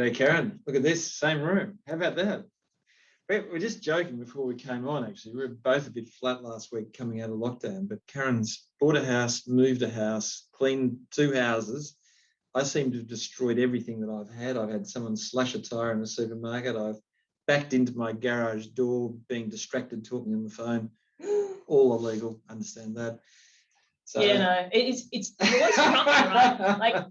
Yeah, Karen, look at this, same room. How about that? We're just joking before we came on, actually. We were both a bit flat last week coming out of lockdown, but Karen's bought a house, moved a house, cleaned 2 houses. I seem to have destroyed everything that I've had. I've had someone slash a tyre in the supermarket. I've backed into my garage door, being distracted, talking on the phone. All illegal, understand that. So, yeah, no, it's always structure, right? Like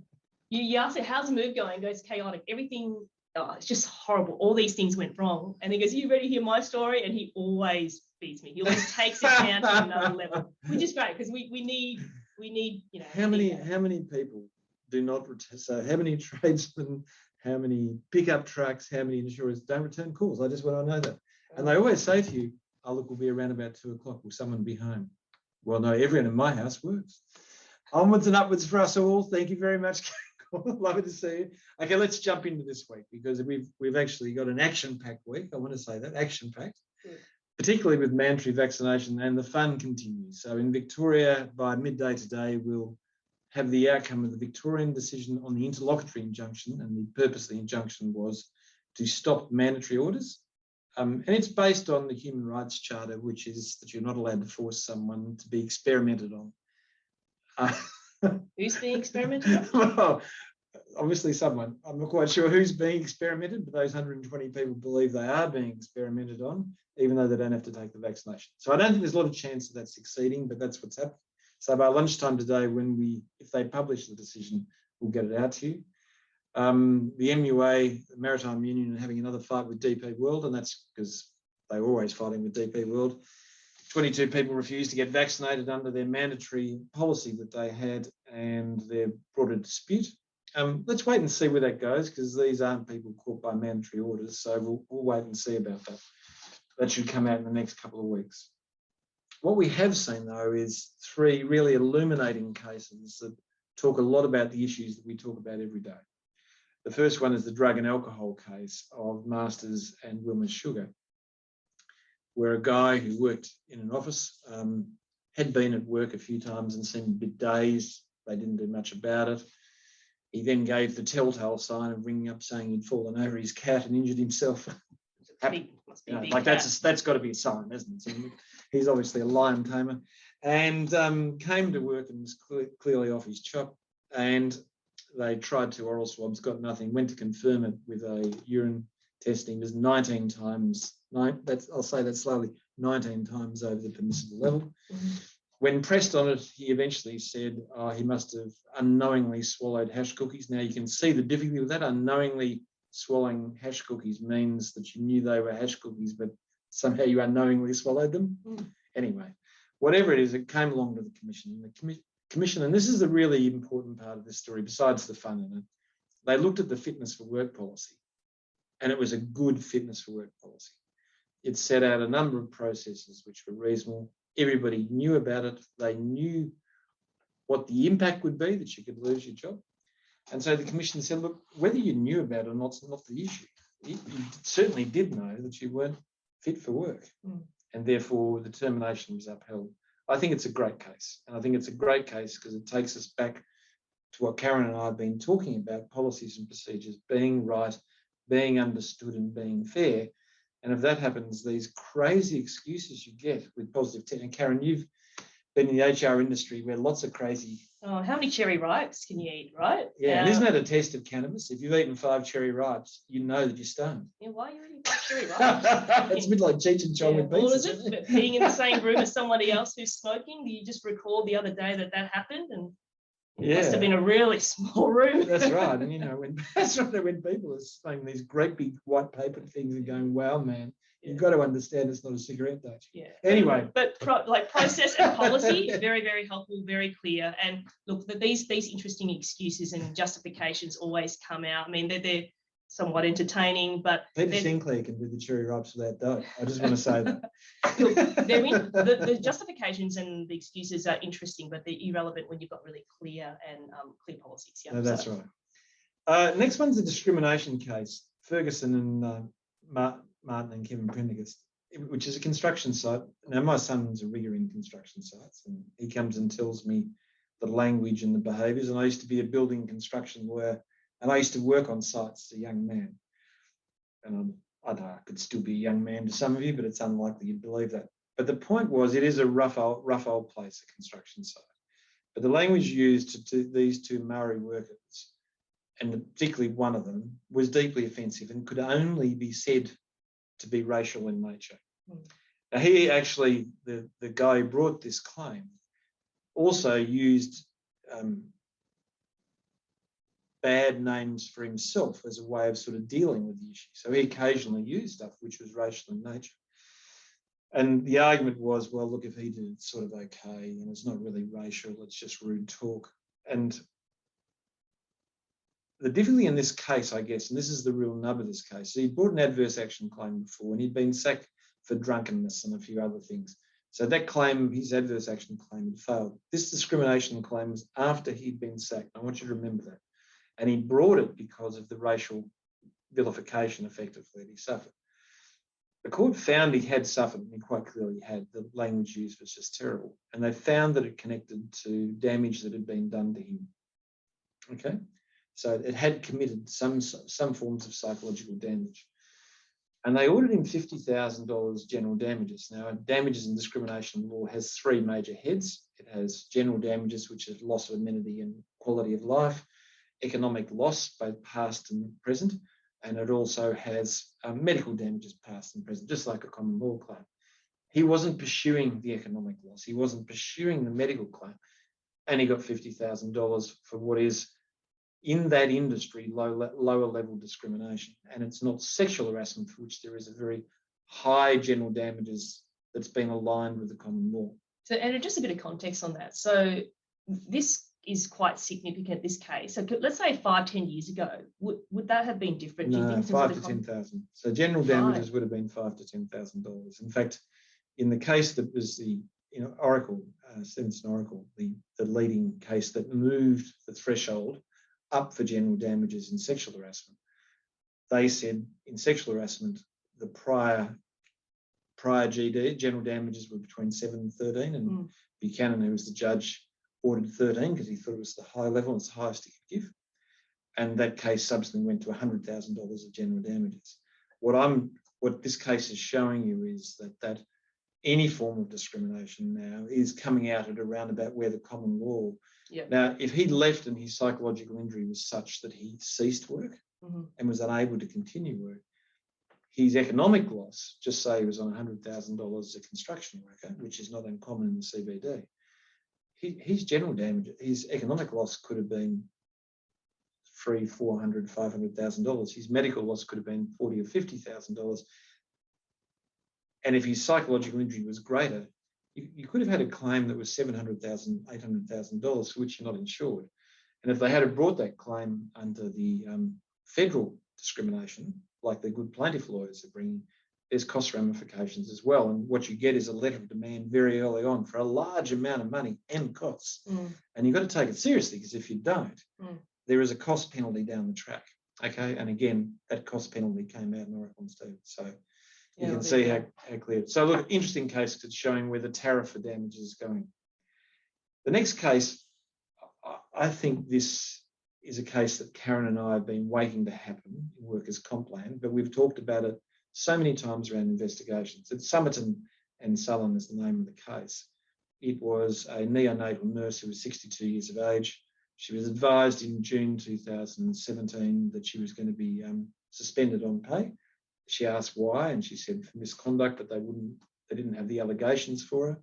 you ask it, how's the move going? It goes chaotic. Everything, it's just horrible. All these things went wrong. And he goes, are you ready to hear my story? And he always beats me. He always takes it down to another level, which is great because we need, you know. How many people do not return? So how many tradesmen, how many pickup trucks, how many insurers don't return calls? I just want to know that. And they always say to you, oh, look, we'll be around about 2 o'clock. Will someone be home? Well, no, everyone in my house works. Onwards and upwards for us all. Thank you very much. Love to see you. Okay, let's jump into this week because we've actually got an action-packed week. I want to say that, action-packed, particularly with mandatory vaccination, and the fun continues. So in Victoria, by midday today, we'll have the outcome of the Victorian decision on the interlocutory injunction, and the purpose of the injunction was to stop mandatory orders. And it's based on the Human Rights Charter, which is that you're not allowed to force someone to be experimented on. Who's being experimented on? Well, obviously someone. I'm not quite sure who's being experimented, but those 120 people believe they are being experimented on, even though they don't have to take the vaccination. So I don't think there's a lot of chance of that succeeding, but that's what's happening. So by lunchtime today, if they publish the decision, we'll get it out to you. The MUA, the Maritime Union, are having another fight with DP World, and that's because they're always fighting with DP World. 22 people refused to get vaccinated under their mandatory policy that they had, and they've brought a dispute. Let's wait and see where that goes, because these aren't people caught by mandatory orders, so we'll wait and see about that. That should come out in the next couple of weeks. What we have seen, though, is 3 really illuminating cases that talk a lot about the issues that we talk about every day. The first one is the drug and alcohol case of Masters and Wilma Sugar, where a guy who worked in an office had been at work a few times and seemed a bit dazed. They didn't do much about it. He then gave the telltale sign of ringing up saying he'd fallen over his cat and injured himself. That's got to be a sign, isn't it? So he's obviously a lion tamer, and came to work and was clearly off his chop. And they tried 2 oral swabs, got nothing. Went to confirm it with a urine testing. Was 19 times. I'll say that slowly. 19 times over the permissible level. Mm-hmm. When pressed on it, he eventually said he must have unknowingly swallowed hash cookies. Now you can see the difficulty with that. Unknowingly swallowing hash cookies means that you knew they were hash cookies, but somehow you unknowingly swallowed them. Mm. Anyway, whatever it is, it came along to the commission. The commission, and this is the really important part of this story, besides the fun in it, they looked at the fitness for work policy, and it was a good fitness for work policy. It set out a number of processes which were reasonable. Everybody knew about it. They knew what the impact would be, that you could lose your job. And so the commission said, look, whether you knew about it or not is not the issue. You certainly did know that you weren't fit for work, and therefore the termination was upheld. I think it's a great case, and I think it's a great case because it takes us back to what Karen and I have been talking about, policies and procedures being right, being understood and being fair. And if that happens, these crazy excuses you get with positive test, and Karen, you've been in the HR industry where lots of crazy... Oh, how many cherry ripes can you eat, right? Yeah, and isn't that a test of cannabis? If you've eaten 5 cherry ripes, you know that you're stoned. Yeah, why are you eating 5 cherry ripes? It's a bit like Cheech and Chong with pizza. What is it? Being in the same room as somebody else who's smoking? Do you just recall the other day that happened? And it must have been a really small room. That's right. And, you know, when people are smoking these great big white paper things and going, wow, man, you've got to understand it's not a cigarette, don't you? Yeah. Anyway. But process and policy, very, very helpful, very clear. And look, these interesting excuses and justifications always come out. I mean, they're somewhat entertaining, but... Peter Sinclair can do the cherry ripes without dough. I just want to say that. Look, the justifications and the excuses are interesting, but they're irrelevant when you've got really clear policies. Yeah, no, that's right. Next one's a discrimination case. Ferguson and Martin and Kevin Prendergast, which is a construction site. Now, my son's a rigger in construction sites, and he comes and tells me the language and the behaviours. And I used to be a building construction lawyer And I used to work on sites as a young man. And I don't know, I could still be a young man to some of you, but it's unlikely you'd believe that. But the point was, it is a rough old place, a construction site. But the language used to these two Maori workers, and particularly one of them, was deeply offensive and could only be said to be racial in nature. Now, he actually, the guy who brought this claim, also used bad names for himself as a way of sort of dealing with the issue. So he occasionally used stuff which was racial in nature. And the argument was, well, look, if he did it, it's sort of okay, and it's not really racial, it's just rude talk. And the difficulty in this case, I guess, and this is the real nub of this case, he brought an adverse action claim before, and he'd been sacked for drunkenness and a few other things. So that claim, his adverse action claim, had failed. This discrimination claim was after he'd been sacked. I want you to remember that. And he brought it because of the racial vilification, effectively, that he suffered. The court found he had suffered, and he quite clearly had. The language used was just terrible. And they found that it connected to damage that had been done to him. Okay? So it had committed some forms of psychological damage. And they ordered him $50,000 general damages. Now, damages in discrimination law has three major heads. It has general damages, which is loss of amenity and quality of life, economic loss, both past and present, and it also has medical damages past and present, just like a common law claim. He wasn't pursuing the economic loss. He wasn't pursuing the medical claim, and he got $50,000 for what is, in that industry, lower level discrimination. And it's not sexual harassment, for which there is a very high general damages that's been aligned with the common law. So, and just a bit of context on that. So this is quite significant, this case. So let's say 5-10 years ago, would that have been different? No, do you think? 5 to 10,000. So general damages would have been $5,000 to $10,000. In fact, in the case that was the Oracle, Stevenson Oracle, the leading case that moved the threshold up for general damages in sexual harassment, they said in sexual harassment, the prior GD, general damages, were between 7 and 13, and Buchanan, who was the judge, ordered 13 because he thought it was the high level, it's the highest he could give. And that case subsequently went to $100,000 of general damages. What this case is showing you is that any form of discrimination now is coming out at around about where the common law. Yeah. Now, if he'd left and his psychological injury was such that he ceased work and was unable to continue work, his economic loss, just say he was on $100,000 as a construction worker, which is not uncommon in the CBD, his general damage, his economic loss could have been $300,000, $400,000, $500,000. His medical loss could have been $40,000 or $50,000. And if his psychological injury was greater, you could have had a claim that was $700,000, $800,000, for which you're not insured. And if they had brought that claim under the federal discrimination, like the good plaintiff lawyers are bringing, there's cost ramifications as well. And what you get is a letter of demand very early on for a large amount of money and costs. And you've got to take it seriously, because if you don't, there is a cost penalty down the track. Okay. And again, that cost penalty came out in Oracle instead. So you can see how clear. So look, interesting case, because it's showing where the tariff for damages is going. The next case, I think this is a case that Karen and I have been waiting to happen in workers' comp land, but we've talked about it so many times around investigations. It's Summerton and Sullen is the name of the case. It was a neonatal nurse who was 62 years of age. She was advised in June 2017 that she was going to be suspended on pay. She asked why, and she said for misconduct, but they didn't have the allegations for her.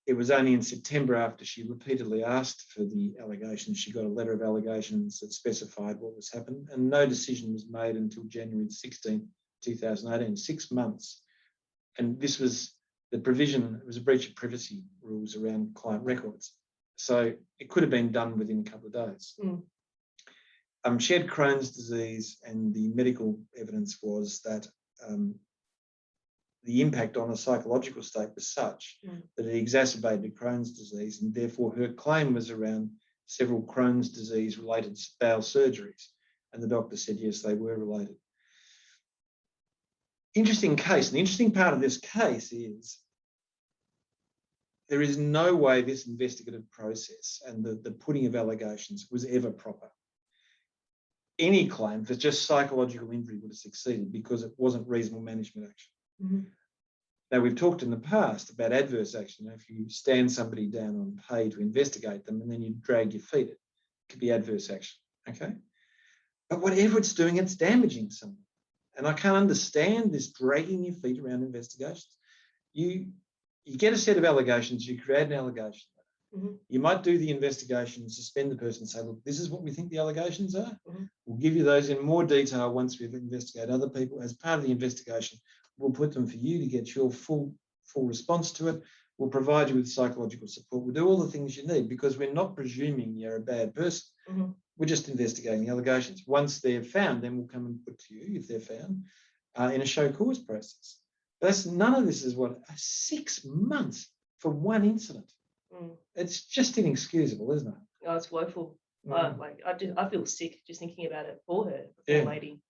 It was only in September, after she repeatedly asked for the allegations, she got a letter of allegations that specified what was happening, and no decision was made until January 16, 2018, 6 months. And this was the provision, it was a breach of privacy rules around client records. So it could have been done within a couple of days. She had Crohn's disease, and the medical evidence was that the impact on her psychological state was such that it exacerbated Crohn's disease, and therefore her claim was around several Crohn's disease related bowel surgeries. And the doctor said, yes, they were related. Interesting case. And the interesting part of this case is there is no way this investigative process and the putting of allegations was ever proper. any claim for just psychological injury would have succeeded because it wasn't reasonable management action. Mm-hmm. Now, we've talked in the past about adverse action. If you stand somebody down on pay to investigate them and then you drag your feet, it could be adverse action, okay? But whatever it's doing, it's damaging someone. And I can't understand this dragging your feet around investigations. You get a set of allegations, you create an allegation. Mm-hmm. You might do the investigation, suspend the person, say, look, this is what we think the allegations are. Mm-hmm. We'll give you those in more detail once we've investigated other people. As part of the investigation, we'll put them for you to get your full response to it. We'll provide you with psychological support. We'll do all the things you need because we're not presuming you're a bad person. Mm-hmm. We're just investigating the allegations. Once they're found, then we'll come and put to you, if they're found, in a show cause process. But none of this is 6 months for one incident. Mm. It's just inexcusable, isn't it? Oh, it's woeful. Mm. I feel sick just thinking about it for her, the poor lady.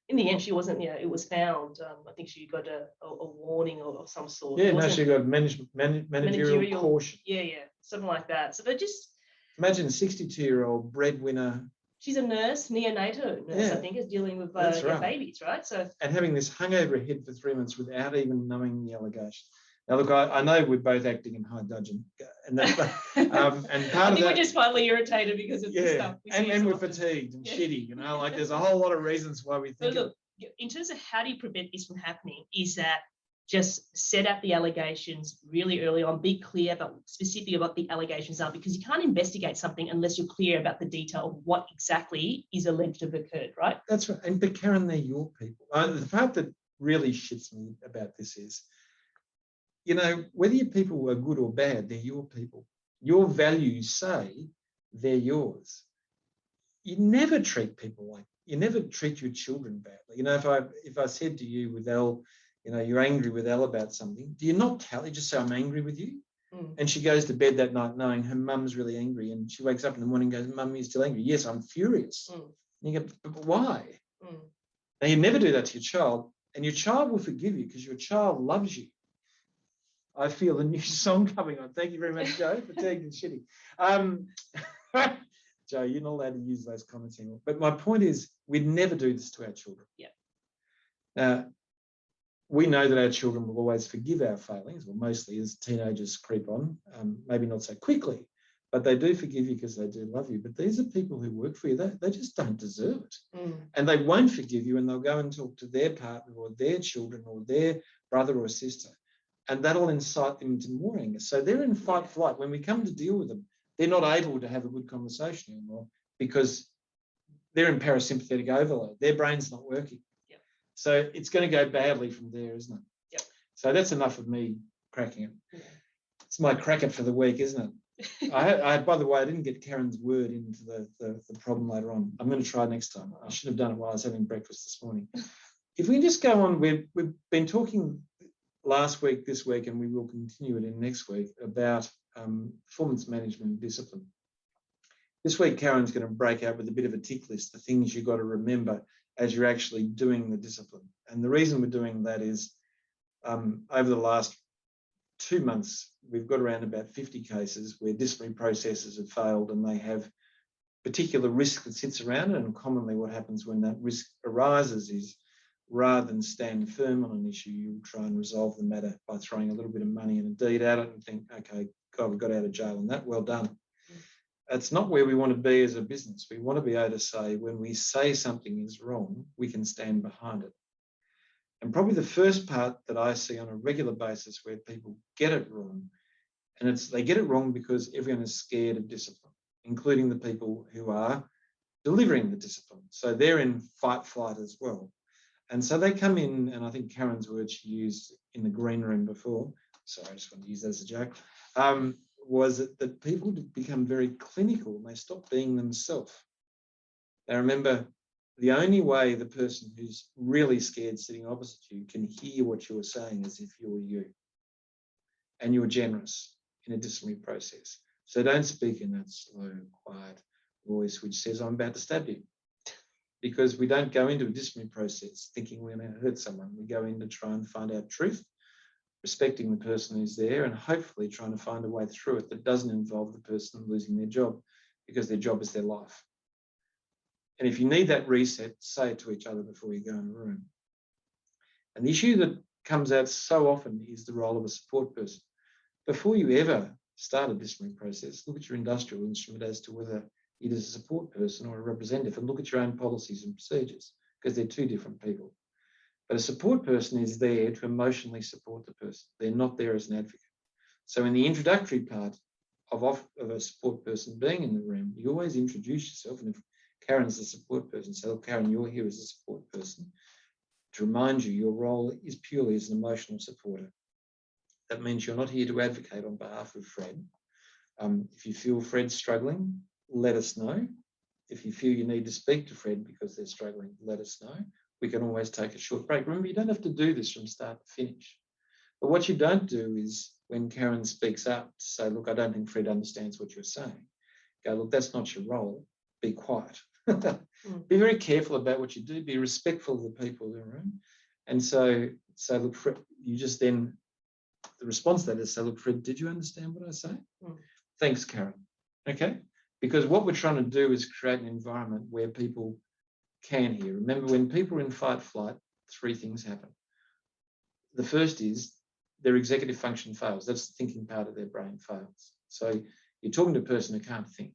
In the end, she wasn't. It was found. I think she got a warning of some sort. Yeah, no, she got managerial caution. Yeah, something like that. So they just imagine a 62-year-old breadwinner. She's a nurse, neonatal nurse, I think, is dealing with babies, right? So and having this hung over her head for 3 months without even knowing the allegation. Now, look, I know we're both acting in high dudgeon, and that's and part I think we're just finally irritated because of the stuff. And we're fatigued and shitty, like there's a whole lot of reasons why we think. But look, in terms of how do you prevent this from happening, is that just set out the allegations really early on, be clear about specifically what the allegations are, because you can't investigate something unless you're clear about the detail of what exactly is alleged to have occurred, right? That's right. But Karen, they're your people. The part that really shits me about this is, whether your people are good or bad, they're your people. Your values say they're yours. You never treat people like, you never treat your children badly. If I said to you with Elle, you're angry with Elle about something, do you not tell her, just say, I'm angry with you? Mm. And she goes to bed that night knowing her mum's really angry, and she wakes up in the morning and goes, Mum, you're still angry? Yes, I'm furious. Mm. And you go, but why? Mm. Now, you never do that to your child, and your child will forgive you because your child loves you. I feel the new song coming on. Thank you very much, Joe, for taking shitty. Joe, you're not allowed to use those comments anymore. But my point is, we'd never do this to our children. Yeah. We know that our children will always forgive our failings, or mostly as teenagers creep on, maybe not so quickly, but they do forgive you because they do love you. But these are people who work for you. They just don't deserve it. Mm. And they won't forgive you, and they'll go and talk to their partner or their children or their brother or sister. And that'll incite them into more anger. So they're in fight-flight. When we come to deal with them, they're not able to have a good conversation anymore because they're in parasympathetic overload. Their brain's not working. Yep. So it's going to go badly from there, isn't it? Yep. So that's enough of me cracking it. Yeah. It's my crack it for the week, isn't it? By the way, I didn't get Karen's word into the problem later on. I'm going to try next time. I should have done it while I was having breakfast this morning. If we can just go on, we've been talking last week, this week, and we will continue it in next week, about performance management and discipline. This week, Karen's going to break out with a bit of a tick list, the things you've got to remember as you're actually doing the discipline. And the reason we're doing that is over the last 2 months, we've got around about 50 cases where disciplinary processes have failed and they have particular risk that sits around it. And commonly what happens when that risk arises is, rather than stand firm on an issue, you try and resolve the matter by throwing a little bit of money and a deed at it and think, okay, God, we got out of jail on that, well done. That's not where we want to be as a business. We want to be able to say, when we say something is wrong, we can stand behind it. And probably the first part that I see on a regular basis where people get it wrong, and they get it wrong because everyone is scared of discipline, including the people who are delivering the discipline. So they're in fight-flight as well. And so they come in, and I think Karen's word she used in the green room before, sorry, I just want to use that as a joke, was that people become very clinical and they stop being themselves. They remember the only way the person who's really scared sitting opposite you can hear what you're saying is if you're you. And you're generous in a disciplinary process. So don't speak in that slow, quiet voice which says, I'm about to stab you. Because we don't go into a disciplinary process thinking we're going to hurt someone. We go in to try and find out truth, respecting the person who's there, and hopefully trying to find a way through it that doesn't involve the person losing their job, because their job is their life. And if you need that reset, say it to each other before you go in the room. And the issue that comes out so often is the role of a support person. Before you ever start a disciplinary process, look at your industrial instrument as to whether it is a support person or a representative, and look at your own policies and procedures, because they're two different people. But a support person is there to emotionally support the person. They're not there as an advocate. So in the introductory part of a support person being in the room, you always introduce yourself. And if Karen's the support person, say, look, Karen, you're here as a support person. To remind you, your role is purely as an emotional supporter. That means you're not here to advocate on behalf of Fred. If you feel Fred's struggling, let us know. If you feel you need to speak to Fred because they're struggling, let us know. We can always take a short break. Remember, you don't have to do this from start to finish. But what you don't do is when Karen speaks up to say, look, I don't think Fred understands what you're saying. Go, look, that's not your role. Be quiet. Be very careful about what you do. Be respectful of the people in the room. And so look, Fred, you just then, the response to that is say, look, Fred, did you understand what I say? Thanks, Karen. Okay? Because what we're trying to do is create an environment where people can hear. Remember, when people are in fight-flight, three things happen. The first is their executive function fails. That's the thinking part of their brain fails. So you're talking to a person who can't think.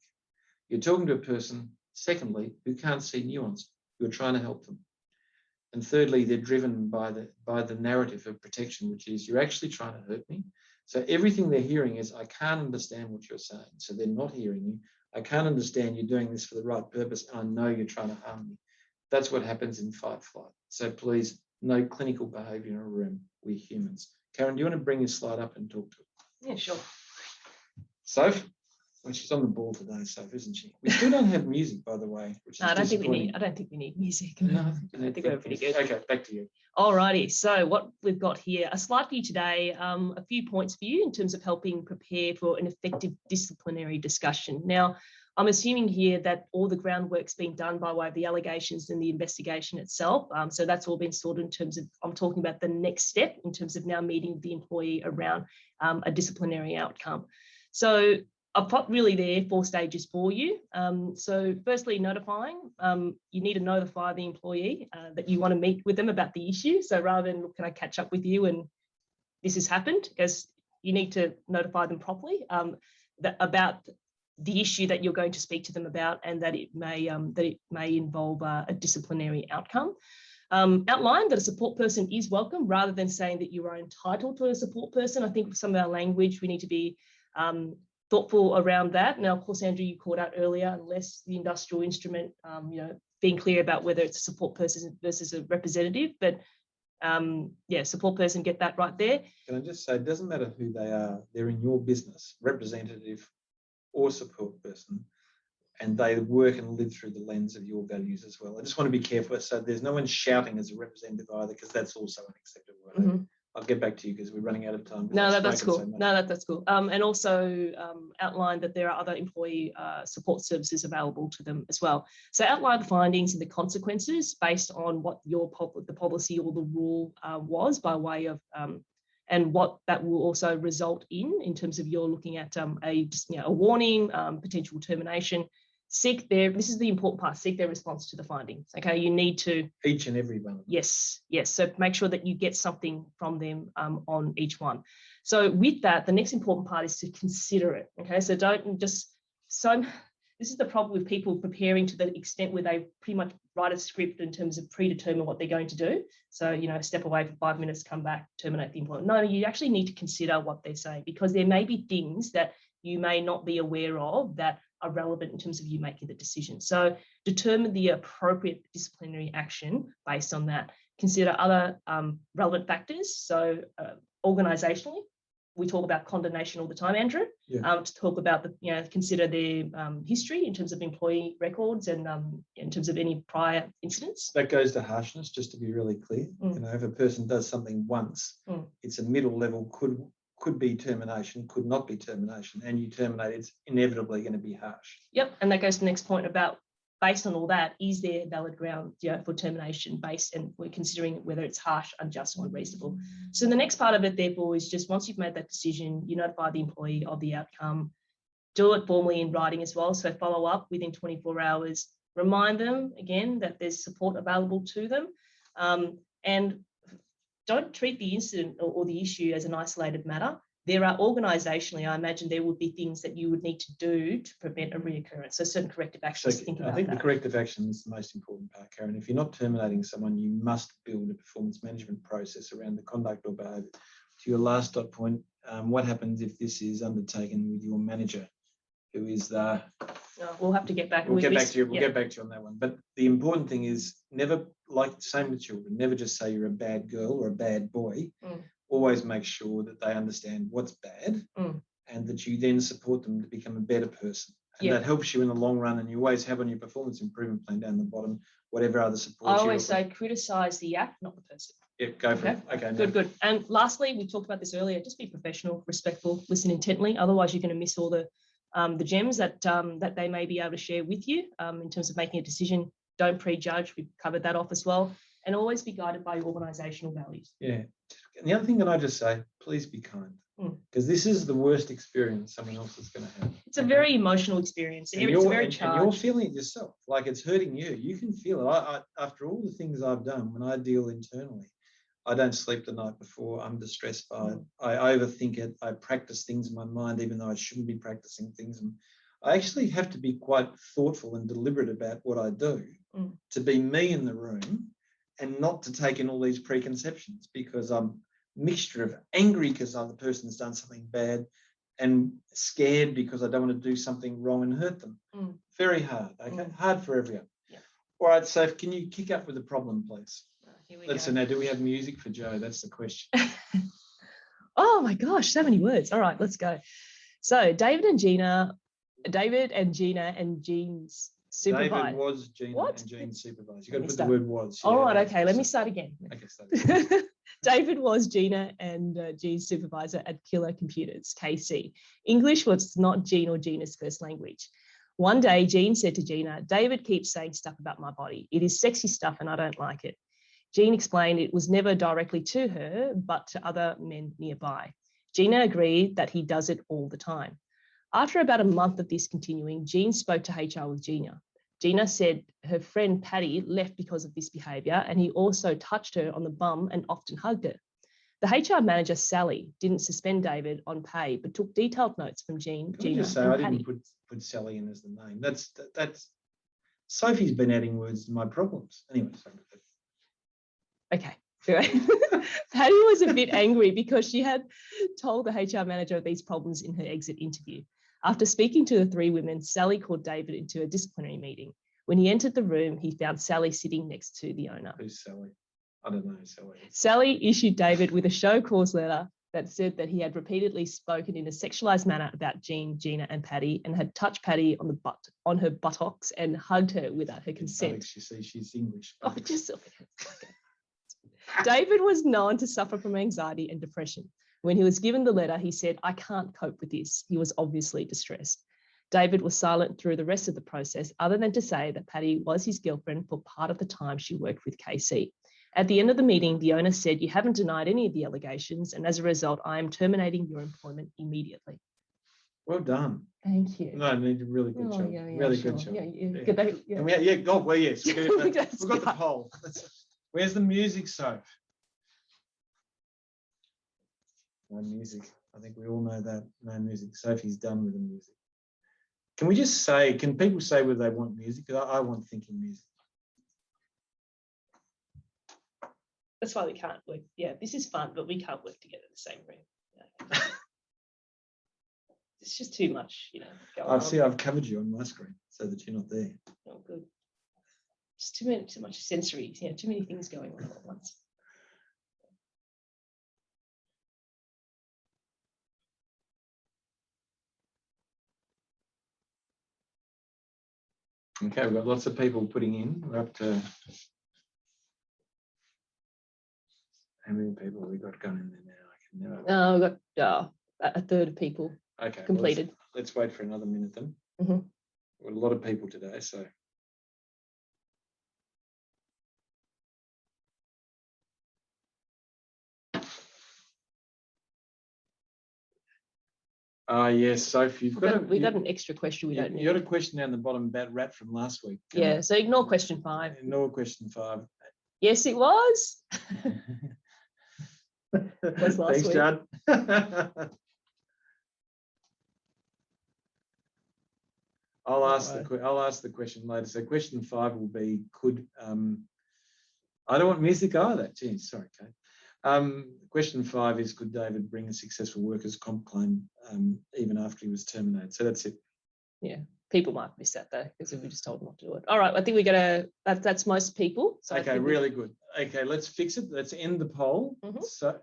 You're talking to a person, secondly, who can't see nuance. You're trying to help them. And thirdly, they're driven by the narrative of protection, which is you're actually trying to hurt me. So everything they're hearing is, I can't understand what you're saying. So they're not hearing you. I can't understand you're doing this for the right purpose. And I know you're trying to harm me. That's what happens in fight-flight. So please, no clinical behaviour in a room. We're humans. Karen, do you want to bring your slide up and talk to it? Yeah, sure. Soph? Well, she's on the ball today, Soph, isn't she? We still don't have music, by the way, which is I don't think we need music. No, I think we're pretty good. Okay, back to you. Alrighty, so what we've got here, a slide for you today, a few points for you in terms of helping prepare for an effective disciplinary discussion. Now, I'm assuming here that all the groundwork's been done by way of the allegations and the investigation itself. So that's all been sorted in terms of, I'm talking about the next step in terms of now meeting the employee around a disciplinary outcome. So I've put really there 4 stages for you. So firstly, notifying. You need to notify the employee that you want to meet with them about the issue. So rather than, can I catch up with you and this has happened, because you need to notify them properly about the issue that you're going to speak to them about, and that it may involve a disciplinary outcome. Outline that a support person is welcome, rather than saying that you are entitled to a support person. I think with some of our language, we need to be thoughtful around that. Now, of course, Andrew, you called out earlier, unless the industrial instrument, being clear about whether it's a support person versus a representative, but support person, get that right there. Can I just say, it doesn't matter who they are, they're in your business, representative or support person, and they work and live through the lens of your values as well. I just want to be careful, so there's no one shouting as a representative either, because that's also unacceptable. I'll get back to you because we're running out of time. No, that's cool. No, that's cool. And also outline that there are other employee support services available to them as well. So outline the findings and the consequences based on what the policy or the rule was, by way of and what that will also result in terms of you're looking at a warning, potential termination. This is the important part, seek their response to the findings. Okay, you need to. Each and every one. Yes. So make sure that you get something from them on each one. So with that, the next important part is to consider it. Okay, so don't just, this is the problem with people preparing to the extent where they pretty much write a script in terms of predetermine what they're going to do. So, step away for 5 minutes, come back, terminate the employment. No, you actually need to consider what they say, because there may be things that you may not be aware of that are relevant in terms of you making the decision. So determine the appropriate disciplinary action based on that. Consider other relevant factors. So organisationally, we talk about condemnation all the time, Andrew. To talk about consider their history in terms of employee records and in terms of any prior incidents. That goes to harshness, just to be really clear. If a person does something once, it's a middle level, could be termination, could not be termination, and you terminate, it's inevitably going to be harsh. Yep, and that goes to the next point about, based on all that, is there valid ground for termination based, and we're considering whether it's harsh, unjust, or unreasonable. So the next part of it, therefore, is just once you've made that decision, you notify the employee of the outcome, do it formally in writing as well. So follow up within 24 hours, Remind them again that there's support available to them, and don't treat the incident or the issue as an isolated matter. There are organisationally, I imagine there would be things that you would need to do to prevent a reoccurrence. So certain corrective actions. So I think the corrective action is the most important part, Karen. If you're not terminating someone, you must build a performance management process around the conduct or behaviour. To your last dot point, what happens if this is undertaken with your manager, who is the... we'll have to get back. We'll get back to you. We'll get back to you on that one. But the important thing is never, like same with children, never just say you're a bad girl or a bad boy. Always make sure that they understand what's bad and that you then support them to become a better person. And that helps you in the long run, and you always have on your performance improvement plan down the bottom, whatever other support. I always say criticise the act, not the person. Yeah, go for it. Okay. Good. And lastly, we talked about this earlier, just be professional, respectful, listen intently. Otherwise, you're going to miss all the gems that they may be able to share with you in terms of making a decision. Don't prejudge. We've covered that off as well. And always be guided by your organisational values. Yeah. And the other thing that I just say, please be kind, because this is the worst experience someone else is going to have. It's a very emotional experience. It's very charged. And you're feeling it yourself, like it's hurting you. You can feel it. I after all the things I've done, when I deal internally, I don't sleep the night before. I'm distressed by it. I overthink it. I practice things in my mind, even though I shouldn't be practicing things. And I actually have to be quite thoughtful and deliberate about what I do to be me in the room and not to take in all these preconceptions, because I'm a mixture of angry because the other person's done something bad and scared because I don't want to do something wrong and hurt them. Very hard, okay? Hard for everyone. Yeah. All right, Soph, can you kick up with the problem, please? Let's see, now, do we have music for Joe? That's the question. Oh my gosh, so many words. All right, let's go. So David and Gina and Jean's supervisor. David was Gina and Jean's supervisor. You've got to put the word was. All right, okay, let me start again. Okay, start again. David was Gina and Jean's supervisor at Killer Computers, KC. English was not Jean or Gina's first language. One day, Jean said to Gina, "David keeps saying stuff about my body. It is sexy stuff and I don't like it." Jean explained it was never directly to her, but to other men nearby. Gina agreed that he does it all the time. After about a month of this continuing, Jean spoke to HR with Gina. Gina said her friend Patty left because of this behaviour, and he also touched her on the bum and often hugged her. The HR manager, Sally, didn't suspend David on pay, but took detailed notes from Gina and I Patty. didn't put Sally in as the name. That's Sophie's been adding words to my problems. Anyway, sorry. Okay. Patty was a bit angry because she had told the HR manager of these problems in her exit interview. After speaking to the three women, Sally called David into a disciplinary meeting. When he entered the room, he found Sally sitting next to the owner. Who's Sally? I don't know who Sally is. Sally issued David with a show cause letter that said that he had repeatedly spoken in a sexualized manner about Jean, Gina and Patty, and had touched Patty on her buttocks and hugged her without her consent. Alex, you see, she's English. Oh, just okay. David was known to suffer from anxiety and depression. When he was given the letter, he said, "I can't cope with this." He was obviously distressed. David was silent through the rest of the process, other than to say that Patty was his girlfriend for part of the time she worked with KC. At the end of the meeting, the owner said, "You haven't denied any of the allegations, and as a result, I am terminating your employment immediately." Well done. Thank you. No, you did a really good job. Really good job. Yes. We've got the poll. Where's the music, Soph? No music. I think we all know that. No music. Sophie's done with the music. Can people say whether they want music? Because I want thinking music. That's why we can't work. Yeah, this is fun, but we can't work together in the same room. Yeah. It's just too much, going on. I've covered you on my screen so that you're not there. Oh, good. Just too much sensory, too many things going on at once. Okay, we've got lots of people putting in. We're up to how many people have we got going in there now? I can never. We've got a third of people completed. Well, let's wait for another minute then. Mm-hmm. We've got a lot of people today, so. Yes, Sophie, We've got an extra question we don't need. You got a question down the bottom about rat from last week. Yeah, so ignore question 5. Ignore question 5. Yes, it was. Was last Thanks, week. Judd. I'll ask the question later. So question 5 will be, could I don't want music either. Geez, sorry, Kate. Question 5 is, could David bring a successful workers' comp claim even after he was terminated? So that's it. Yeah, people might miss that though, because if we just told them not to do it. All right, I think we got to. That's most people. So okay, really good. Okay, let's fix it. Let's end the poll. So,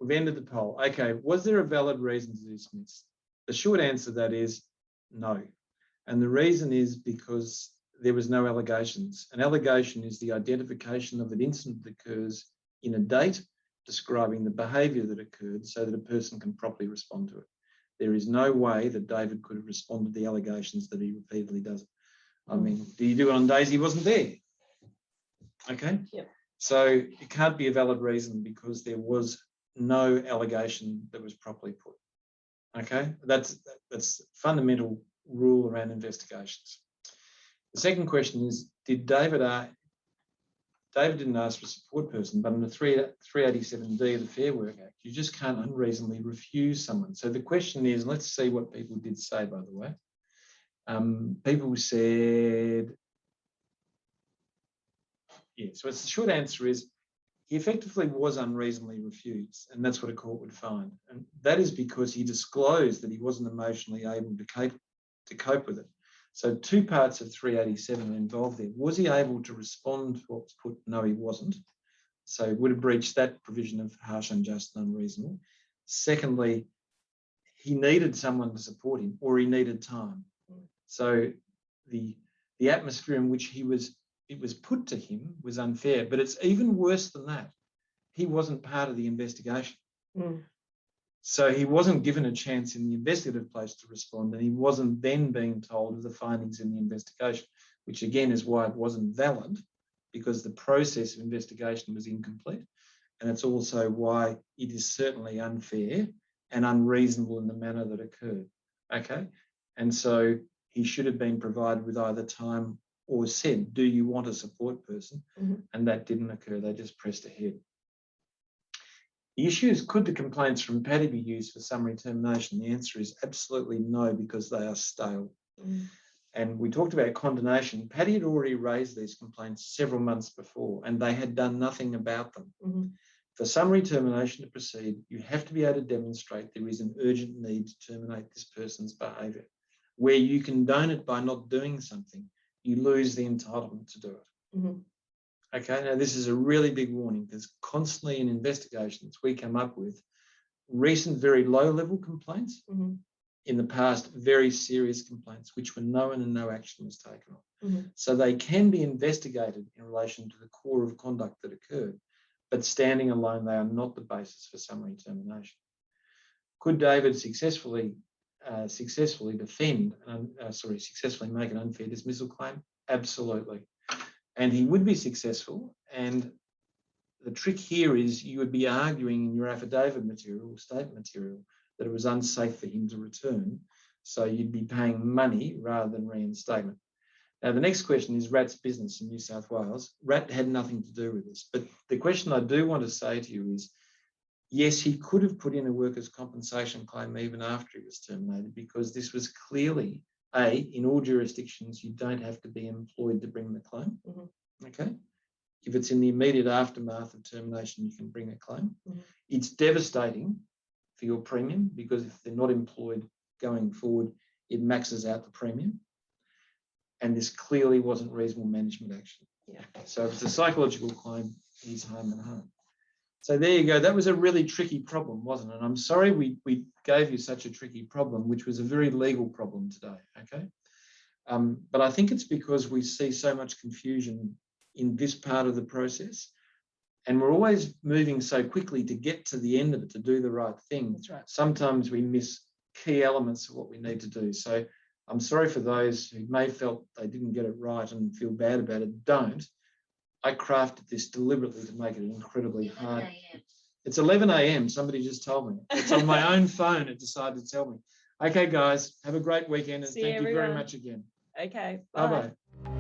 we've ended the poll. Okay, was there a valid reason to dismiss? The short answer to that is no. And the reason is because there was no allegations. An allegation is the identification of an incident that occurs in a date describing the behaviour that occurred so that a person can properly respond to it. There is no way that David could have responded to the allegations that he repeatedly does. I mean, do you do it on days he wasn't there? Okay. Yep. So it can't be a valid reason because there was no allegation that was properly put. Okay, that's fundamental rule around investigations. The second question is, did David didn't ask for a support person, but under 387D of the Fair Work Act, you just can't unreasonably refuse someone. So the question is, let's see what people did say, by the way. People said, yeah, so it's the short answer is, he effectively was unreasonably refused, and that's what a court would find. And that is because he disclosed that he wasn't emotionally able to cope with it. So 2 parts of 387 are involved there. Was he able to respond to what was put? No, he wasn't. So he would have breached that provision of harsh, unjust and unreasonable. Secondly, he needed someone to support him, or he needed time. So the atmosphere in which it was put to him was unfair. But it's even worse than that. He wasn't part of the investigation. So he wasn't given a chance in the investigative place to respond, and he wasn't then being told of the findings in the investigation, which again is why it wasn't valid, because the process of investigation was incomplete. And it's also why it is certainly unfair and unreasonable in the manner that occurred. Okay. And so he should have been provided with either time or said, do you want a support person? And that didn't occur. They just pressed ahead. The issue is, could the complaints from Paddy be used for summary termination? The answer is absolutely no, because they are stale. And we talked about condonation. Paddy had already raised these complaints several months before, and they had done nothing about them. For summary termination to proceed, you have to be able to demonstrate there is an urgent need to terminate this person's behaviour. Where you condone it by not doing something, you lose the entitlement to do it. Okay, now this is a really big warning, because constantly in investigations we come up with recent very low-level complaints, in the past very serious complaints which were known and no action was taken on. So they can be investigated in relation to the core of conduct that occurred, but standing alone they are not the basis for summary termination. Could David successfully make an unfair dismissal claim? Absolutely. And he would be successful. And the trick here is you would be arguing in your affidavit material or statement material that it was unsafe for him to return. So you'd be paying money rather than reinstatement. Now, the next question is Rat's business in New South Wales. Rat had nothing to do with this. But the question I do want to say to you is, yes, he could have put in a workers' compensation claim even after he was terminated, because this was clearly, in all jurisdictions, you don't have to be employed to bring the claim. Okay. If it's in the immediate aftermath of termination, you can bring a claim. It's devastating for your premium, because if they're not employed going forward, it maxes out the premium. And this clearly wasn't reasonable management action. So if it's a psychological claim, he's home and home. So there you go. That was a really tricky problem, wasn't it? And I'm sorry we gave you such a tricky problem, which was a very legal problem today, okay? But I think it's because we see so much confusion in this part of the process, and we're always moving so quickly to get to the end of it, to do the right thing. That's right. Sometimes we miss key elements of what we need to do. So I'm sorry for those who may felt they didn't get it right and feel bad about it. Don't. I crafted this deliberately to make it incredibly hard. It's 11 a.m. Somebody just told me. It's on my own phone. It decided to tell me. Okay, guys, have a great weekend, and See thank you very everyone. much again. Okay. Bye-bye.